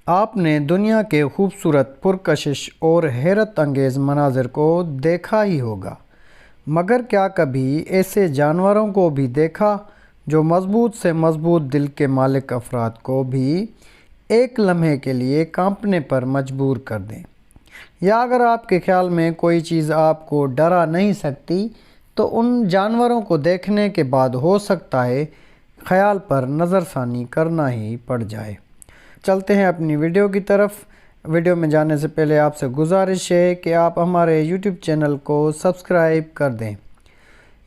آپ نے دنیا کے خوبصورت، پرکشش اور حیرت انگیز مناظر کو دیکھا ہی ہوگا، مگر کیا کبھی ایسے جانوروں کو بھی دیکھا جو مضبوط سے مضبوط دل کے مالک افراد کو بھی ایک لمحے کے لیے کانپنے پر مجبور کر دیں؟ یا اگر آپ کے خیال میں کوئی چیز آپ کو ڈرا نہیں سکتی تو ان جانوروں کو دیکھنے کے بعد ہو سکتا ہے خیال پر نظر ثانی کرنا ہی پڑ جائے۔ چلتے ہیں اپنی ویڈیو کی طرف۔ ویڈیو میں جانے سے پہلے آپ سے گزارش ہے کہ آپ ہمارے یوٹیوب چینل کو سبسکرائب کر دیں۔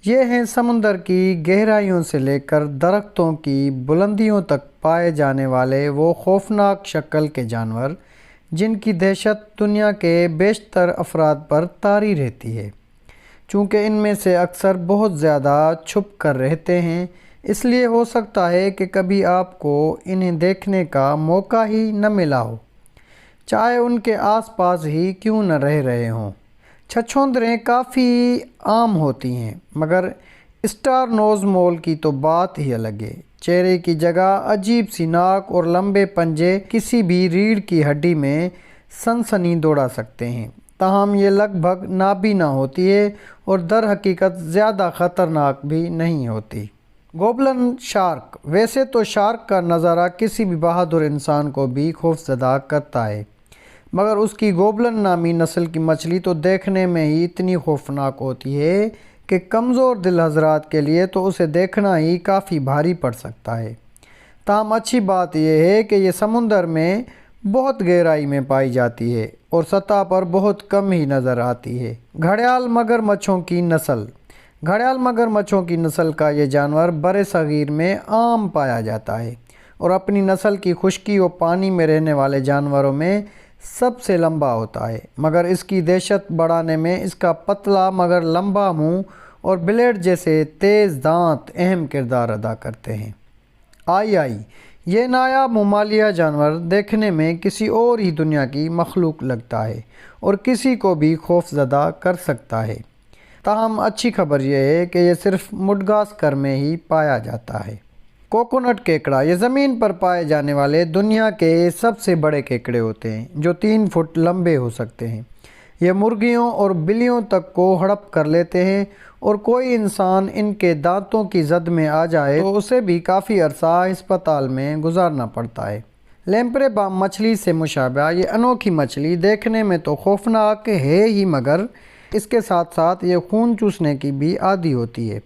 یہ ہیں سمندر کی گہرائیوں سے لے کر درختوں کی بلندیوں تک پائے جانے والے وہ خوفناک شکل کے جانور جن کی دہشت دنیا کے بیشتر افراد پر طاری رہتی ہے۔ چونکہ ان میں سے اکثر بہت زیادہ چھپ کر رہتے ہیں، اس لیے ہو سکتا ہے کہ کبھی آپ کو انہیں دیکھنے کا موقع ہی نہ ملا ہو، چاہے ان کے آس پاس ہی کیوں نہ رہ رہے ہوں۔ چھچھوندریں کافی عام ہوتی ہیں، مگر اسٹار نوز مول کی تو بات ہی الگ ہے۔ چہرے کی جگہ عجیب سی ناک اور لمبے پنجے کسی بھی ریڑھ کی ہڈی میں سنسنی دوڑا سکتے ہیں، تاہم یہ لگ بھگ نابینا ہوتی ہے اور در حقیقت زیادہ خطرناک بھی نہیں ہوتی۔ گوبلن شارک۔ ویسے تو شارک کا نظارہ کسی بھی بہادر انسان کو بھی خوفزدہ کرتا ہے، مگر اس کی گوبلن نامی نسل کی مچھلی تو دیکھنے میں ہی اتنی خوفناک ہوتی ہے کہ کمزور دل حضرات کے لیے تو اسے دیکھنا ہی کافی بھاری پڑ سکتا ہے۔ تاہم اچھی بات یہ ہے کہ یہ سمندر میں بہت گہرائی میں پائی جاتی ہے اور سطح پر بہت کم ہی نظر آتی ہے۔ گھڑیال مگر مچھوں کی نسل۔ گھڑیال مگر مچھوں کی نسل کا یہ جانور بر صغیر میں عام پایا جاتا ہے اور اپنی نسل کی خشکی و پانی میں رہنے والے جانوروں میں سب سے لمبا ہوتا ہے، مگر اس کی دہشت بڑھانے میں اس کا پتلا مگر لمبا منہ اور بلیڈ جیسے تیز دانت اہم کردار ادا کرتے ہیں۔ آئی یہ نایاب ممالیہ جانور دیکھنے میں کسی اور ہی دنیا کی مخلوق لگتا ہے اور کسی کو بھی خوفزدہ کر سکتا ہے، تاہم اچھی خبر یہ ہے کہ یہ صرف مڈغاسکر میں ہی پایا جاتا ہے۔ کوکونٹ کیکڑا۔ یہ زمین پر پائے جانے والے دنیا کے سب سے بڑے کیکڑے ہوتے ہیں جو 3 فٹ لمبے ہو سکتے ہیں۔ یہ مرغیوں اور بلیوں تک کو ہڑپ کر لیتے ہیں اور کوئی انسان ان کے دانتوں کی زد میں آ جائے تو اسے بھی کافی عرصہ ہسپتال میں گزارنا پڑتا ہے۔ لیمپرے بام مچھلی سے مشابہ یہ انوکھی مچھلی دیکھنے میں تو خوفناک ہے ہی، مگر اس کے ساتھ ساتھ یہ خون چوسنے کی بھی عادی ہوتی ہے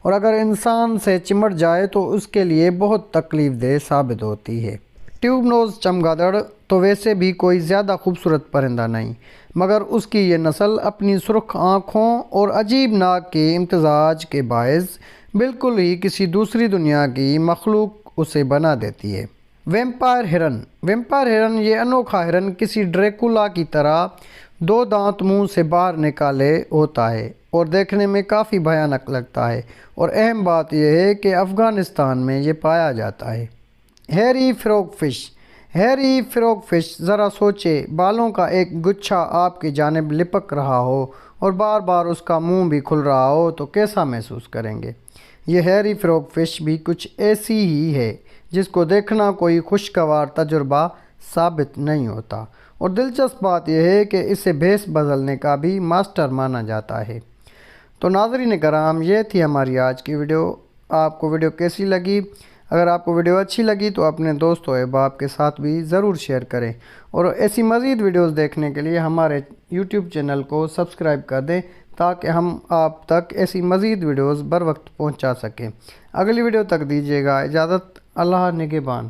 اور اگر انسان سے چمٹ جائے تو اس کے لیے بہت تکلیف دہ ثابت ہوتی ہے۔ ٹیوب نوز چمگادڑ تو ویسے بھی کوئی زیادہ خوبصورت پرندہ نہیں، مگر اس کی یہ نسل اپنی سرخ آنکھوں اور عجیب ناک کے امتزاج کے باعث بالکل ہی کسی دوسری دنیا کی مخلوق اسے بنا دیتی ہے۔ ویمپائر ہرن۔ ویمپائر ہرن یہ انوکھا ہرن کسی ڈریکولا کی طرح 2 دانت منہ سے باہر نکالے ہوتا ہے اور دیکھنے میں کافی بھیانک لگتا ہے، اور اہم بات یہ ہے کہ افغانستان میں یہ پایا جاتا ہے۔ Hairy frogfish. Hairy frogfish, ذرا سوچے، بالوں کا ایک گچھا آپ کی جانب لپک رہا ہو اور بار بار اس کا منہ بھی کھل رہا ہو تو کیسا محسوس کریں گے؟ یہ ہیری فروگ فش بھی کچھ ایسی ہی ہے جس کو دیکھنا کوئی خوشگوار تجربہ ثابت نہیں ہوتا، اور دلچسپ بات یہ ہے کہ اسے بھیس بدلنے کا بھی ماسٹر مانا جاتا ہے۔ تو ناظرین کرام، یہ تھی ہماری آج کی ویڈیو۔ آپ کو ویڈیو کیسی لگی؟ اگر آپ کو ویڈیو اچھی لگی تو اپنے دوست و احباب کے ساتھ بھی ضرور شیئر کریں، اور ایسی مزید ویڈیوز دیکھنے کے لیے ہمارے یوٹیوب چینل کو سبسکرائب کر دیں تاکہ ہم آپ تک ایسی مزید ویڈیوز بر وقت پہنچا سکیں۔ اگلی ویڈیو تک دیجیے گا اجازت۔ اللہ نگہبان۔